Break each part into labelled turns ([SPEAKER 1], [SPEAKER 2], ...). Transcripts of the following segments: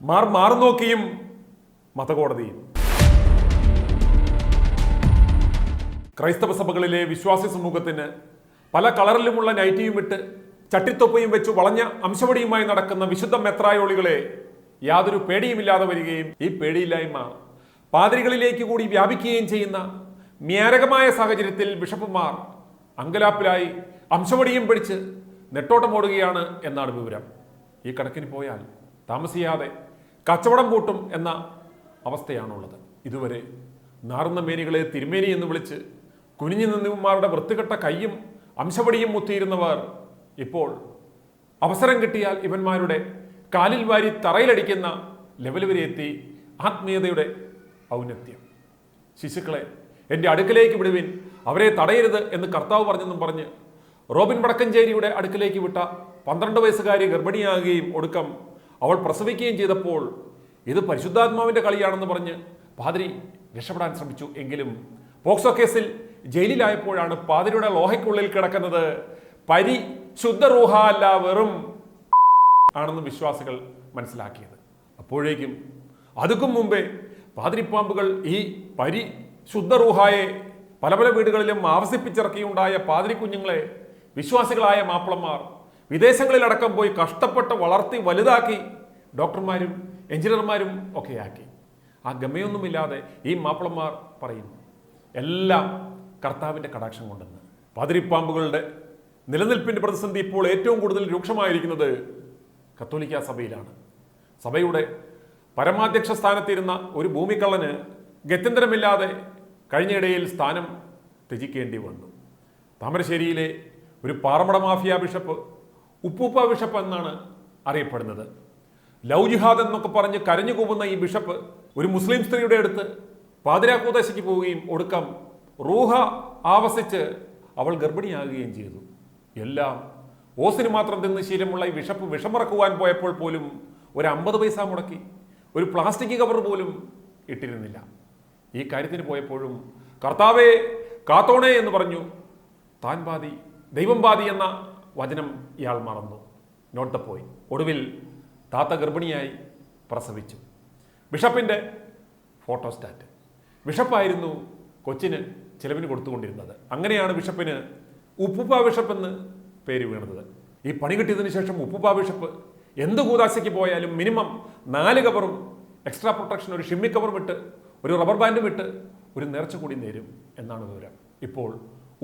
[SPEAKER 1] മാറുനോക്കിയും മതകോടതിയും. ക്രൈസ്തവ സഭകളിലെ വിശ്വാസി സമൂഹത്തിന് പല കളറിലുമുള്ള നൈറ്റിയും ഇട്ട് ചട്ടിത്തൊപ്പയും വെച്ച് വളഞ്ഞ അംശവടിയുമായി നടക്കുന്ന വിശുദ്ധ മെത്രായോളികളെ യാതൊരു പേടിയുമില്ലാതെ വരികയും ഈ പേടിയില്ലായ്മ പാതിരികളിലേക്ക് കൂടി വ്യാപിക്കുകയും ചെയ്യുന്ന മ്യാരകമായ സാഹചര്യത്തിൽ ബിഷപ്പുമാർ അങ്കലാപ്പിലായി അംശവടിയും പിടിച്ച് നെട്ടോട്ടമോടുകയാണ് എന്നാണ് വിവരം. ഈ കണക്കിന് പോയാൽ താമസിയാതെ കച്ചവടം പൂട്ടും എന്ന അവസ്ഥയാണുള്ളത്. ഇതുവരെ നാറുന്ന മേനികളെ തിരുമേനി എന്ന് വിളിച്ച് കുനിഞ്ഞു നിന്നവന്മാരുടെ വൃത്തികെട്ട കയ്യും അംശവടിയും മുത്തിയിരുന്നവർ ഇപ്പോൾ അവസരം കിട്ടിയാൽ ഇവന്മാരുടെ കാലിൽ വാരി തറയിലടിക്കുന്ന ലെവൽ വരെ എത്തി. ആത്മീയതയുടെ ഔന്നത്യം. ശിശുക്കളെ എൻ്റെ അടുക്കലേക്ക് വിടുവിൻ, അവരെ തടയരുത് എന്ന് കർത്താവ് പറഞ്ഞെന്നും പറഞ്ഞ് റോബിൻ വടക്കഞ്ചേരിയുടെ അടുക്കലേക്ക് വിട്ട 12 വയസ്സുകാരി ഗർഭിണിയാകുകയും ഒടുക്കം അവൾ പ്രസവിക്കുകയും ചെയ്തപ്പോൾ ഇത് പരിശുദ്ധാത്മാവിൻ്റെ കളിയാണെന്ന് പറഞ്ഞ് പാതിരി രക്ഷപ്പെടാൻ ശ്രമിച്ചു. എങ്കിലും പോക്സോ കേസിൽ ജയിലിലായപ്പോഴാണ് പാതിരിയുടെ ലോഹയ്ക്കുള്ളിൽ കിടക്കുന്നത് പരിശുദ്ധ റൂഹ അല്ല വെറും ആണെന്ന് വിശ്വാസികൾ മനസ്സിലാക്കിയത്. അപ്പോഴേക്കും അതുക്കും മുമ്പേ പാതിരിപ്പാമ്പുകൾ ഈ പരിശുദ്ധ റൂഹായെ പല പല വീടുകളിലും ആവസിപ്പിച്ചിറക്കിയുണ്ടായ പാതിരി കുഞ്ഞുങ്ങളെ വിശ്വാസികളായ മാപ്പിളമാർ വിദേശങ്ങളിലടക്കം പോയി കഷ്ടപ്പെട്ട് വളർത്തി വലുതാക്കി ഡോക്ടർമാരും എഞ്ചിനീയർമാരും ഒക്കെയാക്കി. ആ ഗമയൊന്നുമില്ലാതെ ഈ മാപ്പിളമാർ പറയുന്നു എല്ലാം കർത്താവിൻ്റെ കടാക്ഷം കൊണ്ടെന്ന്. പാതിരിപ്പാമ്പുകളുടെ നിലനിൽപ്പിൻ്റെ പ്രതിസന്ധി ഇപ്പോൾ ഏറ്റവും കൂടുതൽ രൂക്ഷമായിരിക്കുന്നത് കത്തോലിക്ക സഭയിലാണ്. സഭയുടെ പരമാധ്യക്ഷ സ്ഥാനത്തിരുന്ന ഒരു ഭൂമിക്കള്ളന് ഗത്യന്തരമില്ലാതെ കഴിഞ്ഞയിടയിൽ സ്ഥാനം ത്യജിക്കേണ്ടി വന്നു. താമരശ്ശേരിയിലെ ഒരു പാറമട മാഫിയ ബിഷപ്പ് ഉപ്പൂപ്പ ബിഷപ്പ് എന്നാണ് അറിയപ്പെടുന്നത്. ലവ് ജിഹാദ് എന്നൊക്കെ പറഞ്ഞ് കരഞ്ഞുകൂവുന്ന ഈ ബിഷപ്പ് ഒരു മുസ്ലിം സ്ത്രീയുടെ അടുത്ത് പാതിരാക്കൂദശയ്ക്ക് പോവുകയും ഒടുക്കം റൂഹ ആവസിച്ച് അവൾ ഗർഭിണിയാകുകയും ചെയ്തു. എല്ലാം ഓസിന് മാത്രം തിന്ന് ശീലമുള്ള ഈ ബിഷപ്പ് വിഷമറക്കുവാൻ പോയപ്പോൾ പോലും ഒരു 50 പൈസ മുടക്കി ഒരു പ്ലാസ്റ്റിക് കവർ പോലും ഇട്ടിരുന്നില്ല. ഈ കാര്യത്തിന് പോയപ്പോഴും കർത്താവേ കാത്തോണേ എന്ന് പറഞ്ഞു. താൻ ബാധി ദൈവം ബാധി എന്ന വചനം ഇയാൾ മറന്നു. Note the point. ഒടുവിൽ താത്ത ഗർഭിണിയായി പ്രസവിച്ചു. ബിഷപ്പിൻ്റെ ഫോട്ടോസ്റ്റാറ്റ്. ബിഷപ്പായിരുന്നു കൊച്ചിന് ചിലവിന് കൊടുത്തുകൊണ്ടിരുന്നത്. അങ്ങനെയാണ് ബിഷപ്പിന് ഉപ്പുപ്പ ബിഷപ്പ് എന്ന് പേര് വീണത്. ഈ പണി കിട്ടിയതിനു ശേഷം ഉപ്പുപ്പ ബിഷപ്പ് എന്ത് കൂതാശയ്ക്ക് പോയാലും മിനിമം 4 കവറും എക്സ്ട്രാ പ്രൊട്ടക്ഷൻ ഒരു ഷിമ്മി കവറും ഇട്ട് ഒരു റബ്ബർ ബാൻഡും ഇട്ട് ഒരു നേർച്ച കൂടി നേരും എന്നാണ് വിവരം. ഇപ്പോൾ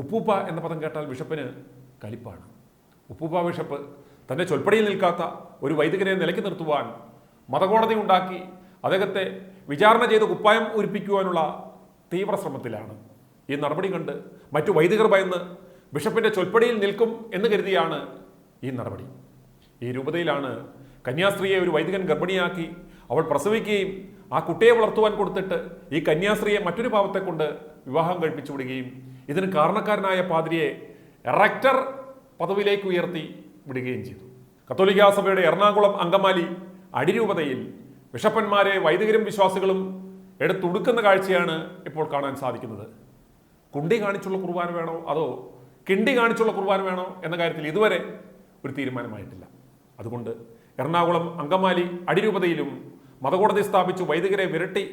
[SPEAKER 1] ഉപ്പൂപ്പ എന്ന പദം കേട്ടാൽ ബിഷപ്പിന് കലിപ്പാണ്. ഉപ്പൂപ്പ ബിഷപ്പ് തൻ്റെ ചൊൽപ്പടിയിൽ നിൽക്കാത്ത ഒരു വൈദികനെ നിലയ്ക്ക് നിർത്തുവാൻ മതകോടതി ഉണ്ടാക്കി അദ്ദേഹത്തെ വിചാരണ ചെയ്ത് കുപ്പായം ഉരിപ്പിക്കുവാനുള്ള തീവ്ര ശ്രമത്തിലാണ്. ഈ നടപടി കണ്ട് മറ്റു വൈദികർ ഭയന്ന് ബിഷപ്പിൻ്റെ ചൊൽപ്പടിയിൽ നിൽക്കും എന്ന് കരുതിയാണ് ഈ നടപടി. ഈ രൂപതയിലാണ് കന്യാസ്ത്രീയെ ഒരു വൈദികൻ ഗർഭിണിയാക്കി അവൾ പ്രസവിക്കുകയും ആ കുട്ടിയെ വളർത്തുവാൻ കൊടുത്തിട്ട് ഈ കന്യാസ്ത്രീയെ മറ്റൊരു പാവത്തെ കൊണ്ട് വിവാഹം കഴിപ്പിച്ചു വിടുകയും ഇതിന് കാരണക്കാരനായ പാതിരിയെ റെക്ടർ പദവിയിലേക്ക് ഉയർത്തി വിടുകയും ചെയ്തു. കത്തോലിക്കാ സഭയുടെ എറണാകുളം അങ്കമാലി അടിരൂപതയിൽ ബിഷപ്പന്മാരെ വൈദികരും വിശ്വാസികളും എടുത്തുടുക്കുന്ന കാഴ്ചയാണ് ഇപ്പോൾ കാണാൻ സാധിക്കുന്നത്. കുണ്ടി കാണിച്ചുള്ള കുർബാന വേണോ അതോ കിണ്ടി കാണിച്ചുള്ള കുർബാന വേണോ എന്ന കാര്യത്തിൽ ഇതുവരെ ഒരു തീരുമാനമായിട്ടില്ല. അതുകൊണ്ട് എറണാകുളം അങ്കമാലി അടിരൂപതയിലും മതകോടതി സ്ഥാപിച്ചു വൈദികരെ വിരട്ടി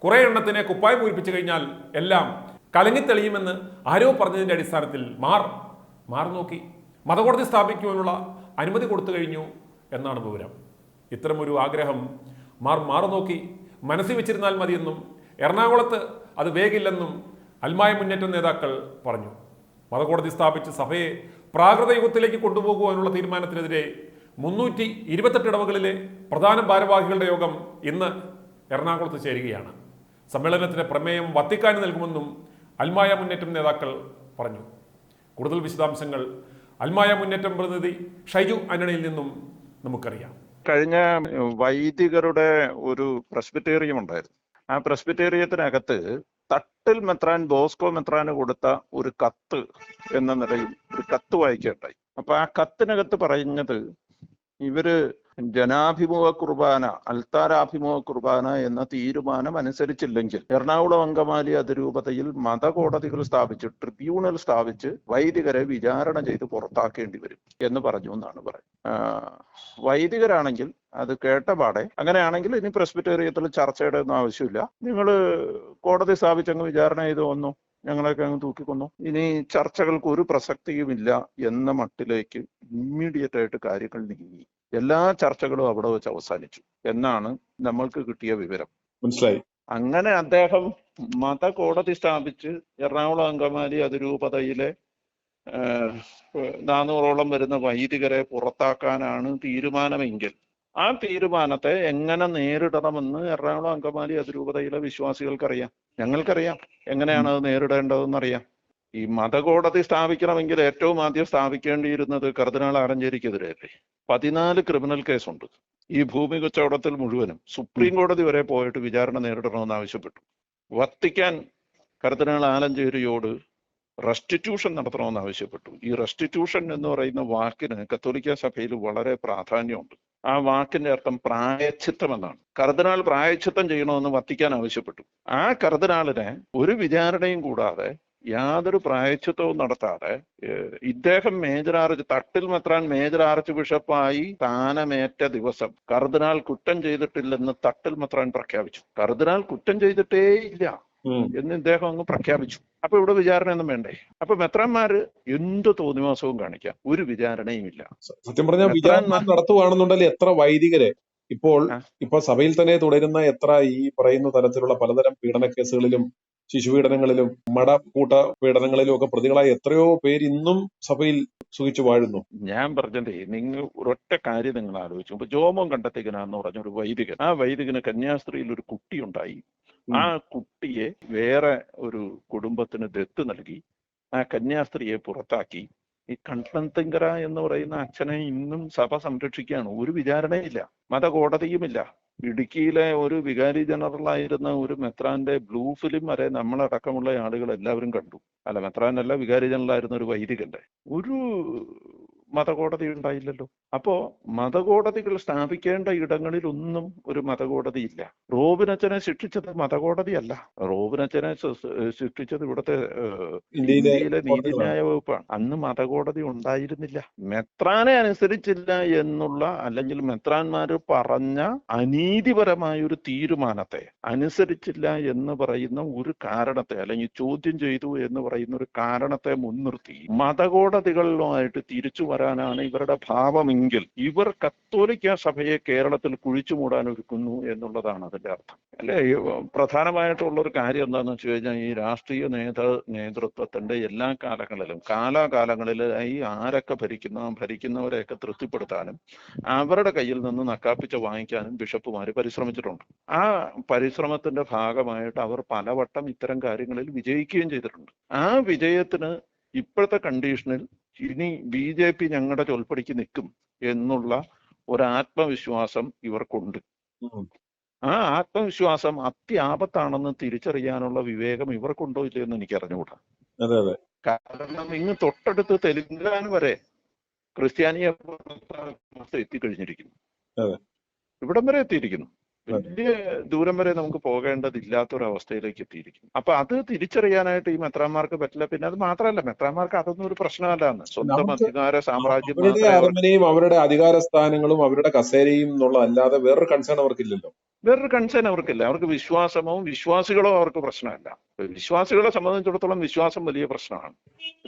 [SPEAKER 1] കുറേ എണ്ണത്തിനെ കുപ്പായം പൂരിപ്പിച്ചു കഴിഞ്ഞാൽ എല്ലാം കലങ്ങിത്തെളിയുമെന്ന് ആരോ പറഞ്ഞതിൻ്റെ അടിസ്ഥാനത്തിൽ മാറുനോക്കി മതകോടതി സ്ഥാപിക്കുവാനുള്ള അനുമതി കൊടുത്തു കഴിഞ്ഞു എന്നാണ് വിവരം. ഇത്തരമൊരു ആഗ്രഹം മാറുനോക്കി മനസ്സിൽ വെച്ചിരുന്നാൽ മതിയെന്നും എറണാകുളത്ത് അത് വേഗില്ലെന്നും അൽമായ മുന്നേറ്റം നേതാക്കൾ പറഞ്ഞു. മതകോടതി സ്ഥാപിച്ച് സഭയെ പ്രാകൃത യുഗത്തിലേക്ക് കൊണ്ടുപോകുവാനുള്ള തീരുമാനത്തിനെതിരെ 328 ഇടവകളിലെ പ്രധാന ഭാരവാഹികളുടെ യോഗം ഇന്ന് എറണാകുളത്ത് ചേരുകയാണ്. സമ്മേളനത്തിന് പ്രമേയം വത്തിക്കാന് നൽകുമെന്നും അൽമായ മുന്നേറ്റം നേതാക്കൾ പറഞ്ഞു. കൂടുതൽ വിശദാംശങ്ങൾ അൽമായ മുന്നേറ്റം പ്രതിനിധി ഷൈജു ആന്റണിയിൽ നിന്നും നമുക്കറിയാം.
[SPEAKER 2] കഴിഞ്ഞ വൈദികരുടെ ഒരു പ്രസ്ബിറ്റേറിയം ഉണ്ടായിരുന്നു. ആ പ്രസ്ബിറ്റേറിയത്തിനകത്ത് തട്ടിൽ മെത്രാൻ ബോസ്കോ മെത്രാന് കൊടുത്ത ഒരു കത്ത് എന്ന നിലയിൽ ഒരു കത്ത് വായിക്കുകയുണ്ടായി. അപ്പൊ ആ കത്തിനകത്ത് പറയുന്നത് ഇവര് ജനാഭിമുഖ കുർബാന, അൽത്താരാഭിമുഖ കുർബാന എന്ന തീരുമാനം അനുസരിച്ചില്ലെങ്കിൽ എറണാകുളം അങ്കമാലി അതിരൂപതയിൽ മതകോടതികൾ സ്ഥാപിച്ച്, ട്രിബ്യൂണൽ സ്ഥാപിച്ച് വൈദികരെ വിചാരണ ചെയ്ത് പുറത്താക്കേണ്ടി വരും എന്ന് പറഞ്ഞു എന്നാണ് പറയുന്നത്. വൈദികരാണെങ്കിൽ അത് കേട്ടപാടെ അങ്ങനെയാണെങ്കിൽ ഇനി പ്രസ്ബിറ്റേറിയത്തിൽ ചർച്ചയുടെ ഒന്നും ആവശ്യമില്ല, നിങ്ങൾ കോടതി സ്ഥാപിച്ചങ്ങ് വിചാരണ ചെയ്ത് വന്നു, ഞങ്ങളൊക്കെ അങ്ങ് തൂക്കിക്കൊന്നു, ഇനി ചർച്ചകൾക്ക് ഒരു പ്രസക്തിയുമില്ല എന്ന മട്ടിലേക്ക് ഇമ്മീഡിയറ്റ് ആയിട്ട് കാര്യങ്ങൾ നീങ്ങി. എല്ലാ ചർച്ചകളും അവിടെ വെച്ച് അവസാനിച്ചു എന്നാണ് നമ്മൾക്ക് കിട്ടിയ വിവരം.
[SPEAKER 3] മനസ്സിലായി.
[SPEAKER 2] അങ്ങനെ അദ്ദേഹം മതകോടതി സ്ഥാപിച്ച് എറണാകുളം അങ്കമാലി അതിരൂപതയിലെ 400ഓളം വരുന്ന വൈദികരെ പുറത്താക്കാനാണ് തീരുമാനമെങ്കിൽ ആ തീരുമാനത്തെ എങ്ങനെ നേരിടണമെന്ന് എറണാകുളം അങ്കമാലി അതിരൂപതയിലെ വിശ്വാസികൾക്കറിയാം, ഞങ്ങൾക്കറിയാം എങ്ങനെയാണ് അത് നേരിടേണ്ടതെന്നറിയാം. ഈ മതകോടതി സ്ഥാപിക്കണമെങ്കിൽ ഏറ്റവും ആദ്യം സ്ഥാപിക്കേണ്ടിയിരുന്നത് കർദിനാൾ ആലഞ്ചേരിക്കെതിരെയല്ലേ. 14 ക്രിമിനൽ കേസുണ്ട് ഈ ഭൂമി കച്ചവടത്തിൽ മുഴുവനും. സുപ്രീം കോടതി വരെ പോയിട്ട് വിചാരണ നേരിടണമെന്ന് ആവശ്യപ്പെട്ടു. വത്തിക്കാൻ കർദിനാൾ ആലഞ്ചേരിയോട് റെസ്റ്റിറ്റ്യൂഷൻ നടത്തണമെന്ന് ആവശ്യപ്പെട്ടു. ഈ റെസ്റ്റിറ്റ്യൂഷൻ എന്ന് പറയുന്ന വാക്കിന് കത്തോലിക്ക സഭയിൽ വളരെ പ്രാധാന്യമുണ്ട്. ആ വാക്കിന്റെ അർത്ഥം പ്രായശ്ചിത്തം എന്നാണ്. കർദിനാൾ പ്രായശ്ചിത്തം ചെയ്യണമെന്ന് വത്തിക്കാൻ ആവശ്യപ്പെട്ടു. ആ കർദിനാളിനെ ഒരു വിചാരണയും കൂടാതെ യാതൊരു പ്രായശ്ചിത്തവും നടത്താതെ ഇദ്ദേഹം തട്ടിൽ മെത്രാൻ മേജർ ആർച്ച് ബിഷപ്പായി സ്ഥാനമേറ്റ ദിവസം കർദിനാൾ കുറ്റം ചെയ്തിട്ടില്ലെന്ന് തട്ടിൽ മെത്രാൻ പ്രഖ്യാപിച്ചു. കർദിനാൾ കുറ്റം ചെയ്തിട്ടേ ഇല്ല എന്ന് ഇദ്ദേഹം അങ്ങ് പ്രഖ്യാപിച്ചു. അപ്പൊ ഇവിടെ വിചാരണയൊന്നും വേണ്ടേ? അപ്പൊ മെത്രാന്മാര് എന്ത് തോന്നിവാസവും കാണിക്കാം, ഒരു വിചാരണയും ഇല്ല.
[SPEAKER 3] സത്യം പറഞ്ഞാൽ വിചാരണ നടത്തുവാണെന്നുണ്ടെങ്കിൽ എത്ര വൈദികരെ ഇപ്പൊ സഭയിൽ തന്നെ തുടരുന്ന എത്ര ഈ പറയുന്ന തരത്തിലുള്ള പലതരം പീഡന കേസുകളിലും ശിശുപീഡനങ്ങളിലും മടക്കൂട്ട പീഡനങ്ങളിലും ഒക്കെ പ്രതികളായ എത്രയോ പേര് ഇന്നും സഭയിൽ സുഖിച്ചു വാഴുന്നു.
[SPEAKER 2] ഞാൻ പറഞ്ഞതേ, നിങ്ങൾ ഒരൊറ്റ കാര്യം നിങ്ങൾ ആലോചിച്ചു. ഇപ്പൊ ജോമോൻ കണ്ടത്തിക്കനാന്ന് പറഞ്ഞൊരു വൈദികൻ, ആ വൈദികന് കന്യാസ്ത്രീയിൽ ഒരു കുട്ടി ഉണ്ടായി. ആ കുട്ടിയെ വേറെ ഒരു കുടുംബത്തിന് ദത്ത് നൽകി. ആ കന്യാസ്ത്രീയെ പുറത്താക്കി. ഈ കണ്ടത്തിങ്കര എന്ന് പറയുന്ന അച്ഛനെ ഇന്നും സഭ സംരക്ഷിക്കുകയാണ്. ഒരു വിചാരണയില്ല, മതകോടതിയുമില്ല. ഇടുക്കിയിലെ ഒരു വികാരി ജനറൽ ആയിരുന്ന ഒരു മെത്രാന്റെ ബ്ലൂ ഫിലിം വരെ നമ്മളടക്കമുള്ള ആളുകൾ എല്ലാവരും കണ്ടു. അല്ല, മെത്രാനല്ല, വികാരി ജനറൽ ആയിരുന്ന ഒരു വൈദികന്റെ. ഒരു മതകോടതി ഉണ്ടായില്ലല്ലോ. അപ്പോ മതകോടതികൾ സ്ഥാപിക്കേണ്ട ഇടങ്ങളിലൊന്നും ഒരു മതകോടതി ഇല്ല. റോബിനച്ചനെ ശിക്ഷിച്ചത് മതകോടതിയല്ല, റോബിനച്ചനെ ശിക്ഷിച്ചത് ഇവിടുത്തെ ഇന്ത്യയിലെ നീതിന്യായ വകുപ്പാണ്. അന്ന് മതകോടതി ഉണ്ടായിരുന്നില്ല. മെത്രാനെ അനുസരിച്ചില്ല എന്നുള്ള, അല്ലെങ്കിൽ മെത്രാന്മാര് പറഞ്ഞ അനീതിപരമായ ഒരു തീരുമാനത്തെ അനുസരിച്ചില്ല എന്ന് പറയുന്ന ഒരു കാരണത്തെ, അല്ലെങ്കിൽ ചോദ്യം ചെയ്തു എന്ന് പറയുന്ന ഒരു കാരണത്തെ മുൻനിർത്തി മതകോടതികളിലുമായിട്ട് തിരിച്ചു വരാനാണ് ഇവരുടെ ഭാവമെങ്കിൽ ഇവർ കത്തോലിക്ക സഭയെ കേരളത്തിൽ കുഴിച്ചു മൂടാൻ ഒരുക്കുന്നു എന്നുള്ളതാണ് അതിന്റെ അർത്ഥം. അല്ലെ, പ്രധാനമായിട്ടുള്ള ഒരു കാര്യം എന്താണെന്ന് വെച്ച് കഴിഞ്ഞാൽ ഈ രാഷ്ട്രീയ നേതൃത്വത്തിന്റെ എല്ലാ കാലാകാലങ്ങളിലായി ആരൊക്കെ ഭരിക്കുന്നവരെയൊക്കെ തൃപ്തിപ്പെടുത്താനും അവരുടെ കയ്യിൽ നിന്ന് നക്കാപ്പിച്ച വാങ്ങിക്കാനും ബിഷപ്പുമാര് പരിശ്രമിച്ചിട്ടുണ്ട്. ആ പരിശ്രമത്തിന്റെ ഭാഗമായിട്ട് അവർ പലവട്ടം ഇത്തരം കാര്യങ്ങളിൽ വിജയിക്കുകയും ചെയ്തിട്ടുണ്ട്. ആ വിജയത്തിന് ഇപ്പോഴത്തെ കണ്ടീഷനിൽ ഇനി BJP ഞങ്ങളുടെ ചൊൽപ്പടിക്ക് നിൽക്കും എന്നുള്ള ഒരു ആത്മവിശ്വാസം ഇവർക്കുണ്ട്. ആ ആത്മവിശ്വാസം അത്യാപത്താണെന്ന് തിരിച്ചറിയാനുള്ള വിവേകം ഇവർക്കുണ്ടോ ഇല്ലയെന്ന് എനിക്ക് അറിഞ്ഞുകൂടാ. കാരണം ഇങ്ങ് തൊട്ടടുത്ത് തെലുങ്കാന വരെ ക്രിസ്ത്യാനിയെ എത്തിക്കഴിഞ്ഞിരിക്കുന്നു, ഇവിടം വരെ എത്തിയിരിക്കുന്നു. വലിയ ദൂരം വരെ നമുക്ക് പോകേണ്ടതില്ലാത്തൊരവസ്ഥയിലേക്ക് എത്തിയിരിക്കുന്നു. അപ്പൊ അത് തിരിച്ചറിയാനായിട്ട് ഈ മെത്രാന്മാർക്ക് പറ്റില്ല. പിന്നെ അത് മാത്രമല്ല, മെത്രാന്മാർക്ക് അതൊന്നും ഒരു പ്രശ്നമല്ലാന്ന്. സ്വന്തം അധികാര സാമ്രാജ്യം,
[SPEAKER 3] അവരുടെ അധികാര സ്ഥാനങ്ങളും അവരുടെ കസേരയും എന്നുള്ളതല്ലാതെ വേറൊരു കൺസേൺ അവർക്കില്ലല്ലോ.
[SPEAKER 2] വേറൊരു കൺസേൺ അവർക്കില്ല. അവർക്ക് വിശ്വാസമോ വിശ്വാസികളോ അവർക്ക് പ്രശ്നമല്ല. വിശ്വാസികളെ സംബന്ധിച്ചിടത്തോളം വിശ്വാസം വലിയ പ്രശ്നമാണ്.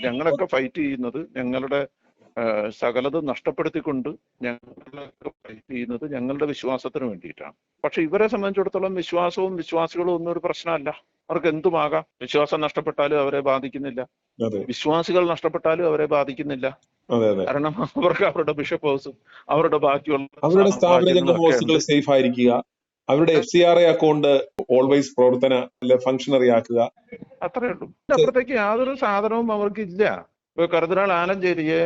[SPEAKER 2] ഞങ്ങളൊക്കെ ഫൈറ്റ് ചെയ്യുന്നത്, ഞങ്ങളുടെ സകലതും നഷ്ടപ്പെടുത്തിക്കൊണ്ട് ഞങ്ങളൊക്കെ ഫൈറ്റ് ചെയ്യുന്നത് ഞങ്ങളുടെ വിശ്വാസത്തിന് വേണ്ടിയിട്ടാണ്. പക്ഷെ ഇവരെ സംബന്ധിച്ചിടത്തോളം വിശ്വാസവും വിശ്വാസികളും ഒന്നും ഒരു പ്രശ്നമല്ല. അവർക്ക് എന്തുമാകാം. വിശ്വാസം നഷ്ടപ്പെട്ടാലും അവരെ ബാധിക്കുന്നില്ല, വിശ്വാസികൾ നഷ്ടപ്പെട്ടാലും അവരെ ബാധിക്കുന്നില്ല. കാരണം അവർക്ക് അവരുടെ ബിഷപ്പ് ഹൗസും അവരുടെ ബാക്കിയുള്ള
[SPEAKER 3] സേഫ് ആയിരിക്കുക, അവരുടെ FCRA അക്കൗണ്ട് ഓൾവേസ് ഫങ്ഷണറി ആക്കുക, അത്രേ
[SPEAKER 2] ഉള്ളൂ. അപ്പുറത്തേക്ക് യാതൊരു സാധനവും അവർക്കില്ല. ഇപ്പൊ കർദിനാൾ ആലഞ്ചേരിയെ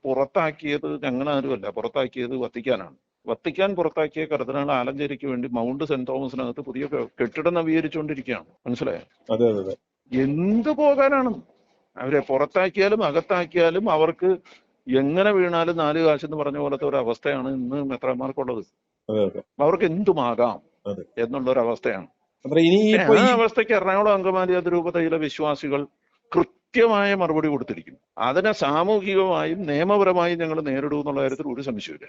[SPEAKER 2] പുറത്താക്കിയത് ഞങ്ങളാരുമല്ല, പുറത്താക്കിയത് വത്തിക്കാനാണ്. വത്തിക്കാൻ പുറത്താക്കിയ കർദിനാൾ ആലഞ്ചേരിക്ക് വേണ്ടി മൗണ്ട് സെന്റ് തോമസിനകത്ത് പുതിയ കെട്ടിടം നവീകരിച്ചുകൊണ്ടിരിക്കുകയാണ്. മനസ്സിലായോ? എന്ത് പോകാനാണ്? അവരെ പുറത്താക്കിയാലും അകത്താക്കിയാലും അവർക്ക് എങ്ങനെ വീണാലും 4 കാശ് എന്ന് പറഞ്ഞ പോലത്തെ ഒരു അവസ്ഥയാണ് ഇന്ന് മെത്രാന്മാർക്കുള്ളത്.
[SPEAKER 3] അതെ അതെ
[SPEAKER 2] അവർക്ക് എന്തുമാകാം
[SPEAKER 3] അതെ.
[SPEAKER 2] എന്നുള്ളൊരവസ്ഥയാണ്.
[SPEAKER 3] അത്ര ഇനിയിപ്പോ
[SPEAKER 2] ആ
[SPEAKER 3] ഈ
[SPEAKER 2] അവസ്ഥയ്ക്ക് എറണാകുളം അങ്കമാലി അതിരൂപതയിലെ വിശ്വാസികൾ കൃത്യമായ മറുപടി കൊടുത്തിരിക്കുന്നു. അതിനെ സാമൂഹികമായും നിയമപരമായും ഞങ്ങൾ നേരിടും എന്നുള്ള കാര്യത്തിൽ ഒരു സംശയമില്ല.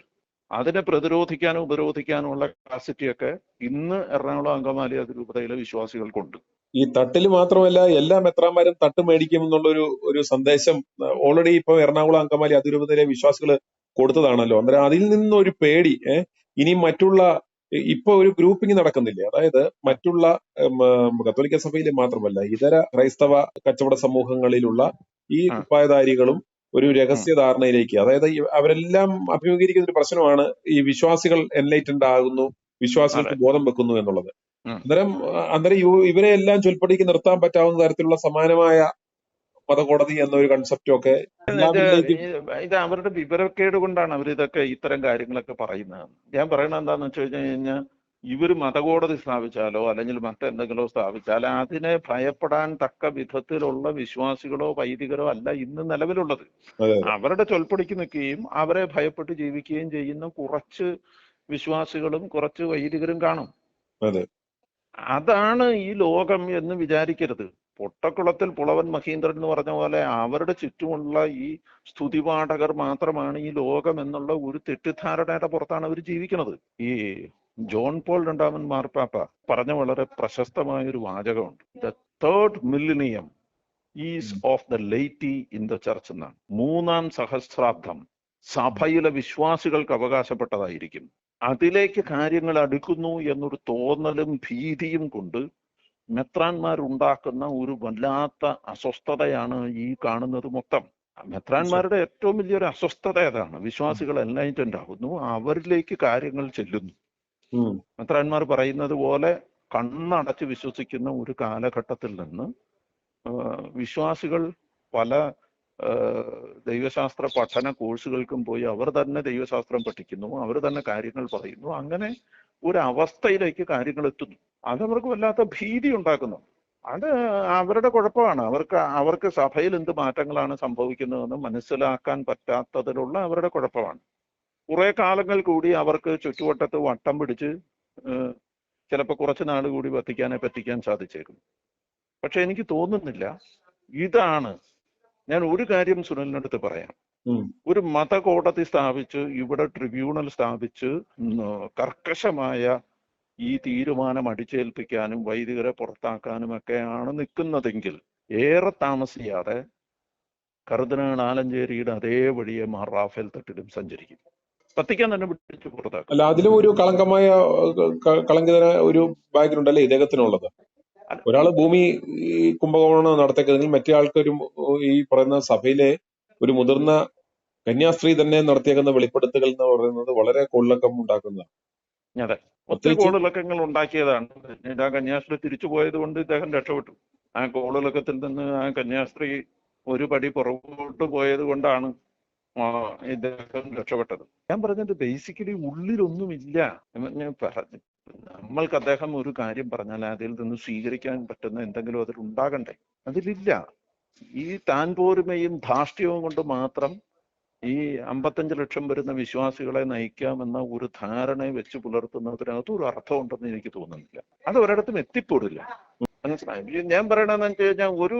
[SPEAKER 2] അതിനെ പ്രതിരോധിക്കാനും ഉപരോധിക്കാനുമുള്ള കപ്പാസിറ്റിയൊക്കെ ഇന്ന് എറണാകുളം അങ്കമാലി അതിരൂപതയിലെ വിശ്വാസികൾക്കുണ്ട്.
[SPEAKER 3] ഈ തട്ടില് മാത്രമല്ല എല്ലാ മെത്രാന്മാരും തട്ട് മേടിക്കും ഒരു സന്ദേശം ഓൾറെഡി ഇപ്പൊ എറണാകുളം അങ്കമാലി അതിരൂപതയിലെ വിശ്വാസികൾ കൊടുത്തതാണല്ലോ. അന്നേരം അതിൽ നിന്നൊരു പേടി ഇനി മറ്റുള്ള ഇപ്പൊ ഒരു ഗ്രൂപ്പിംഗ് നടക്കുന്നില്ലേ, അതായത് മറ്റുള്ള കത്തോലിക്ക സഭയിലെ മാത്രമല്ല ഇതര ക്രൈസ്തവ കച്ചവട സമൂഹങ്ങളിലുള്ള ഈ കുപ്പായധാരികളും ഒരു രഹസ്യ ധാരണയിലേക്ക്, അതായത് അവരെല്ലാം അഭിമുഖീകരിക്കുന്ന ഒരു പ്രശ്നമാണ് ഈ വിശ്വാസികൾ എൻലൈറ്റൻഡ് ആകുന്നു, വിശ്വാസികൾക്ക് ബോധം വെക്കുന്നു എന്നുള്ളത്. അന്നേരം ഇവരെ എല്ലാം ചൊൽപ്പടിക്ക് നിർത്താൻ പറ്റാവുന്ന തരത്തിലുള്ള സമാനമായ മതകോടതി എന്നൊരു കൺസെപ്റ്റും ഒക്കെ
[SPEAKER 2] ഇത് അവരുടെ വിവരക്കേട് കൊണ്ടാണ് അവരിതൊക്കെ ഇത്തരം കാര്യങ്ങളൊക്കെ പറയുന്നത്. ഞാൻ പറയണത് എന്താന്ന് വെച്ച് കഴിഞ്ഞാൽ ഇവര് മതകോടതി സ്ഥാപിച്ചാലോ അല്ലെങ്കിൽ മറ്റെന്തെങ്കിലോ സ്ഥാപിച്ചാലോ അതിനെ ഭയപ്പെടാൻ തക്ക വിധത്തിലുള്ള വിശ്വാസികളോ വൈദികരോ അല്ല ഇന്ന് നിലവിലുള്ളത്. അവരുടെ ചൊൽപ്പടിക്ക് നിൽക്കുകയും അവരെ ഭയപ്പെട്ട് ജീവിക്കുകയും ചെയ്യുന്ന കുറച്ച് വിശ്വാസികളും കുറച്ച് വൈദികരും കാണും. അതാണ് ഈ ലോകം എന്ന് വിചാരിക്കരുത്. പൊട്ടക്കുളത്തിൽ പുളവൻ മഹീന്ദ്രൻ എന്ന് പറഞ്ഞ പോലെ അവരുടെ ചുറ്റുമുള്ള ഈ സ്തുതിപാഠകർ മാത്രമാണ് ഈ ലോകം എന്നുള്ള ഒരു തെറ്റിദ്ധാരണയുടെ പുറത്താണ് അവർ ജീവിക്കുന്നത്. ഈ ജോൺ പോൾ രണ്ടാമൻ മാർപ്പാപ്പ പറഞ്ഞ വളരെ പ്രശസ്തമായ ഒരു വാചകമുണ്ട്. The third millennium is of the laity in the church എന്നാണ്. 3-ാം സഹസ്രാബ്ദം സഭയിലെ വിശ്വാസികൾക്ക് അവകാശപ്പെട്ടതായിരിക്കും. അതിലേക്ക് കാര്യങ്ങൾ അടുക്കുന്നു എന്നൊരു തോന്നലും ഭീതിയും കൊണ്ട് മെത്രാന്മാരുണ്ടാക്കുന്ന ഒരു വല്ലാത്ത അസ്വസ്ഥതയാണ് ഈ കാണുന്നത് മൊത്തം. മെത്രാന്മാരുടെ ഏറ്റവും വലിയൊരു അസ്വസ്ഥത അതാണ്. വിശ്വാസികൾ എൻലൈറ്റൻഡ് ആകുന്നു, അവരിലേക്ക് കാര്യങ്ങൾ ചെല്ലുന്നു. മെത്രാന്മാർ പറയുന്നത് പോലെ കണ്ണടച്ച് വിശ്വസിക്കുന്ന ഒരു കാലഘട്ടത്തിൽ നിന്ന് വിശ്വാസികൾ പല ദൈവശാസ്ത്ര പഠന കോഴ്സുകൾക്കും പോയി അവർ തന്നെ ദൈവശാസ്ത്രം പഠിക്കുന്നു, അവർ തന്നെ കാര്യങ്ങൾ പറയുന്നു. അങ്ങനെ ഒരു അവസ്ഥയിലേക്ക് കാര്യങ്ങൾ എത്തുന്നു. അത് അവർക്ക് വല്ലാത്ത ഭീതി ഉണ്ടാക്കുന്നു. അത് അവരുടെ കുഴപ്പമാണ്. അവർക്ക് സഭയിൽ എന്ത് മാറ്റങ്ങളാണ് സംഭവിക്കുന്നതെന്ന് മനസ്സിലാക്കാൻ പറ്റാത്തതിലുള്ള അവരുടെ കുഴപ്പമാണ്. കുറെ കാലങ്ങൾ കൂടി അവർക്ക് ചുറ്റുവട്ടത്ത് വട്ടം പിടിച്ച് ചിലപ്പോൾ കുറച്ച് നാൾ കൂടി വത്തിക്കാനെ പറ്റിക്കാൻ സാധിച്ചേക്കും. പക്ഷെ എനിക്ക് തോന്നുന്നില്ല ഇതാണ്. ഞാൻ ഒരു കാര്യം സുനിലിനടുത്ത് പറയാം. ഒരു മതകോടതി സ്ഥാപിച്ച് ഇവിടെ ട്രിബ്യൂണൽ സ്ഥാപിച്ച് കർക്കശമായ ഈ തീരുമാനം അടിച്ചേൽപ്പിക്കാനും വൈദികരെ പുറത്താക്കാനും ഒക്കെയാണ് നിൽക്കുന്നതെങ്കിൽ ഏറെ താമസിയാതെ കർദിനാൾ ആലഞ്ചേരിയുടെ അതേ വഴിയെ മാർ റാഫേൽ തട്ടിലും സഞ്ചരിക്കും. വത്തിക്കാൻ തന്നെ പിടിച്ച് പുറത്താക്കും.
[SPEAKER 3] അല്ല, അതിലും ഒരു കളങ്കിതന ഒരു ബാക്ക്ഗ്രൗണ്ട് അല്ലേ ഇദ്ദേഹത്തിനുള്ളത്. ഒരാള് ഭൂമി കുംഭകോണം നടത്തിയെങ്കിൽ മറ്റേ ആൾക്കൊരു ഈ പറയുന്ന സഭയിലെ ഒരു മുതിർന്ന കന്യാസ്ത്രീ തന്നെ നടത്തിയേക്കുന്ന വെളിപ്പെടുത്തൽ എന്ന് പറയുന്നത് വളരെ കൊള്ളക്കം ഉണ്ടാക്കുന്നതാണ്.
[SPEAKER 2] അതെ, ഒത്തിരി കോളിളക്കങ്ങൾ ഉണ്ടാക്കിയതാണ്. പിന്നീട് ആ കന്യാസ്ത്രീ തിരിച്ചു പോയത് കൊണ്ട് ഇദ്ദേഹം രക്ഷപ്പെട്ടു. ആ കോളിളക്കത്തിൽ നിന്ന് ആ കന്യാസ്ത്രീ ഒരു പടി പുറകോട്ട് പോയത് കൊണ്ടാണ് ഇദ്ദേഹം രക്ഷപ്പെട്ടത്. ഞാൻ പറഞ്ഞത് ബേസിക്കലി ഉള്ളിലൊന്നുമില്ല. ഞാൻ പറഞ്ഞു, നമ്മൾക്ക് അദ്ദേഹം ഒരു കാര്യം പറഞ്ഞാൽ അതിൽ നിന്ന് സ്വീകരിക്കാൻ പറ്റുന്ന എന്തെങ്കിലും അതിൽ ഉണ്ടാകണ്ടേ? അതിലില്ല. ഈ താൻ പോരുമയും ധാർഷ്ട്യവും കൊണ്ട് മാത്രം ഈ 55 ലക്ഷം വരുന്ന വിശ്വാസികളെ നയിക്കാമെന്ന ഒരു ധാരണയെ വെച്ച് പുലർത്തുന്നതിനകത്ത് ഒരു അർത്ഥമുണ്ടെന്ന് എനിക്ക് തോന്നുന്നില്ല. അത് ഒരിടത്തും എത്തിപ്പെടില്ല. മനസ്സിലായി? ഞാൻ പറയണെന്ന് വെച്ച് കഴിഞ്ഞാൽ ഒരു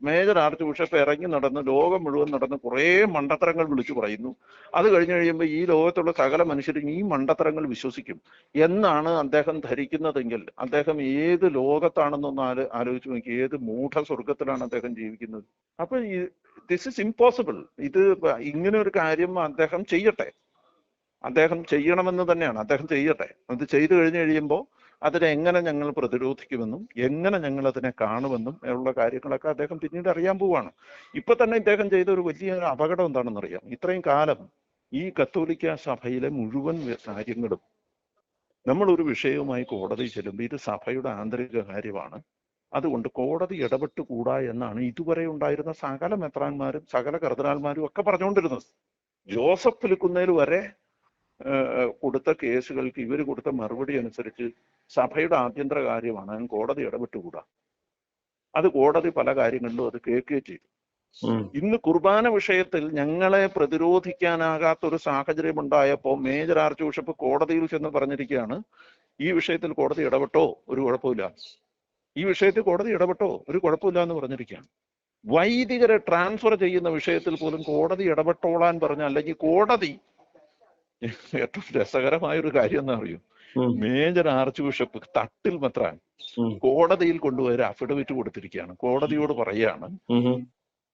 [SPEAKER 2] മേജർ ആർച്ച് ബിഷപ്പ് ഇറങ്ങി നടന്ന് ലോകം മുഴുവൻ നടന്ന് കുറേ മണ്ടത്തരങ്ങൾ വിളിച്ചു പറയുന്നു. അത് കഴിഞ്ഞ് കഴിയുമ്പോൾ ഈ ലോകത്തുള്ള സകല മനുഷ്യരും ഈ മണ്ടത്തരങ്ങൾ വിശ്വസിക്കും എന്നാണ് അദ്ദേഹം ധരിക്കുന്നതെങ്കിൽ അദ്ദേഹം ഏത് ലോകത്താണെന്നൊന്ന് ആലോചിച്ച് നോക്കി. ഏത് മൂഢസ്വർഗത്തിലാണ് അദ്ദേഹം ജീവിക്കുന്നത്? അപ്പൊ ദിസ് ഇസ് ഇമ്പോസിബിൾ. ഇത് ഇങ്ങനെ ഒരു കാര്യം അദ്ദേഹം ചെയ്യട്ടെ. അദ്ദേഹം ചെയ്യണമെന്ന് തന്നെയാണ്. അദ്ദേഹം ചെയ്യട്ടെ. അത് ചെയ്തു കഴിഞ്ഞ് കഴിയുമ്പോൾ അതിനെ എങ്ങനെ ഞങ്ങൾ പ്രതിരോധിക്കുമെന്നും എങ്ങനെ ഞങ്ങൾ അതിനെ കാണുമെന്നും ഉള്ള കാര്യങ്ങളൊക്കെ അദ്ദേഹം പിന്നീട് അറിയാൻ പോവാണ്. ഇപ്പൊ തന്നെ ഇദ്ദേഹം ചെയ്ത ഒരു വലിയ അപകടം എന്താണെന്ന് അറിയാം. ഇത്രയും കാലം ഈ കത്തോലിക്ക സഭയിലെ മുഴുവൻ കാര്യങ്ങളും നമ്മളൊരു വിഷയവുമായി കോടതി ചെല്ലുമ്പോൾ ഇത് സഭയുടെ ആന്തരിക കാര്യമാണ്, അതുകൊണ്ട് കോടതി ഇടപെട്ടുകൂടാ എന്നാണ് ഇതുവരെ ഉണ്ടായിരുന്ന സകല മെത്രാന്മാരും സകല കർദിനാൾമാരും ഒക്കെ പറഞ്ഞുകൊണ്ടിരുന്നത്. ജോസഫ് പുലിക്കുന്നേൽ വരെ കൊടുത്ത കേസുകൾക്ക് ഇവർ കൊടുത്ത മറുപടി അനുസരിച്ച് സഭയുടെ ആഭ്യന്തര കാര്യമാണ്, കോടതി ഇടപെട്ടുകൂടാ. അത് കോടതി പല കാര്യങ്ങളിലും അത് കേൾക്കുകയും ചെയ്തു. ഇന്ന് കുർബാന വിഷയത്തിൽ ഞങ്ങളെ പ്രതിരോധിക്കാനാകാത്ത ഒരു സാഹചര്യം ഉണ്ടായപ്പോൾ മേജർ ആർച്ച് ബിഷപ്പ് കോടതിയിൽ ചെന്ന് പറഞ്ഞിരിക്കുകയാണ്, ഈ വിഷയത്തിൽ കോടതി ഇടപെട്ടോ ഒരു കുഴപ്പമില്ല, ഈ വിഷയത്തിൽ കോടതി ഇടപെട്ടോ ഒരു കുഴപ്പമില്ല എന്ന് പറഞ്ഞിരിക്കുകയാണ്. വൈദികരെ ട്രാൻസ്ഫർ ചെയ്യുന്ന വിഷയത്തിൽ പോലും കോടതി ഇടപെട്ടോളാൻ പറഞ്ഞ, അല്ലെങ്കിൽ കോടതി, ഏറ്റവും രസകരമായ ഒരു കാര്യം എന്താ അറിയൂ, മേജർ ആർച്ച് ബിഷപ്പ് തട്ടിൽ മെത്രാൻ കോടതിയിൽ കൊണ്ടുപോയി അഫിഡവിറ്റ് കൊടുത്തിരിക്കുകയാണ്. കോടതിയോട് പറയാണ്,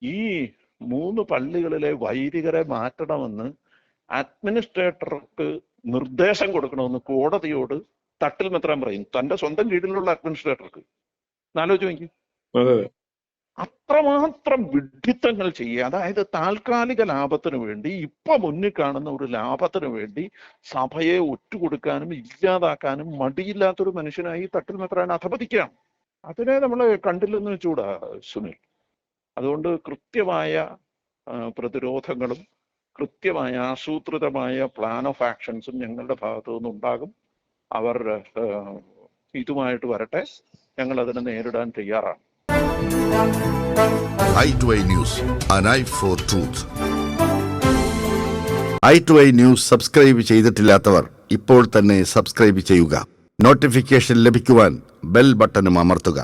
[SPEAKER 2] ഈ 3 പള്ളികളിലെ വൈദികരെ മാറ്റണമെന്ന് അഡ്മിനിസ്ട്രേറ്റർക്ക് നിർദ്ദേശം കൊടുക്കണമെന്ന് കോടതിയോട് തട്ടിൽ മെത്രാൻ പറയും, തന്റെ സ്വന്തം കീഴിലുള്ള അഡ്മിനിസ്ട്രേറ്റർക്ക്. ആലോചിച്ച് നോക്കി, അത്രമാത്രം വിഡ്ഢിത്തങ്ങൾ ചെയ്യുക. അതായത് താൽക്കാലിക ലാഭത്തിന് വേണ്ടി, ഇപ്പൊ മുന്നിൽ കാണുന്ന ഒരു ലാഭത്തിന് വേണ്ടി സഭയെ ഒറ്റുകൊടുക്കാനും ഇല്ലാതാക്കാനും മടിയില്ലാത്തൊരു മനുഷ്യനായി തട്ടിൽ മെത്രാൻ അധപതിക്കുകയാണ്. അതിനെ നമ്മൾ കണ്ടില്ലെന്ന് വെച്ചുകൂടാ സുനിൽ. അതുകൊണ്ട് കൃത്യമായ പ്രതിരോധങ്ങളും കൃത്യമായ ആസൂത്രിതമായ പ്ലാൻ ഓഫ് ആക്ഷൻസും ഞങ്ങളുടെ ഭാഗത്തു നിന്നുണ്ടാകും. അവർ ഇതുമായിട്ട് വരട്ടെ, ഞങ്ങൾ അതിനെ നേരിടാൻ തയ്യാറാണ്.
[SPEAKER 4] i2i News, an eye for truth. i2i News subscribe ചെയ്തിട്ടില്ലാത്തവർ ഇപ്പോൾ തന്നെ സബ്സ്ക്രൈബ് ചെയ്യുക. നോട്ടിഫിക്കേഷൻ ലഭിക്കുവാൻ ബെൽ ബട്ടണും അമർത്തുക.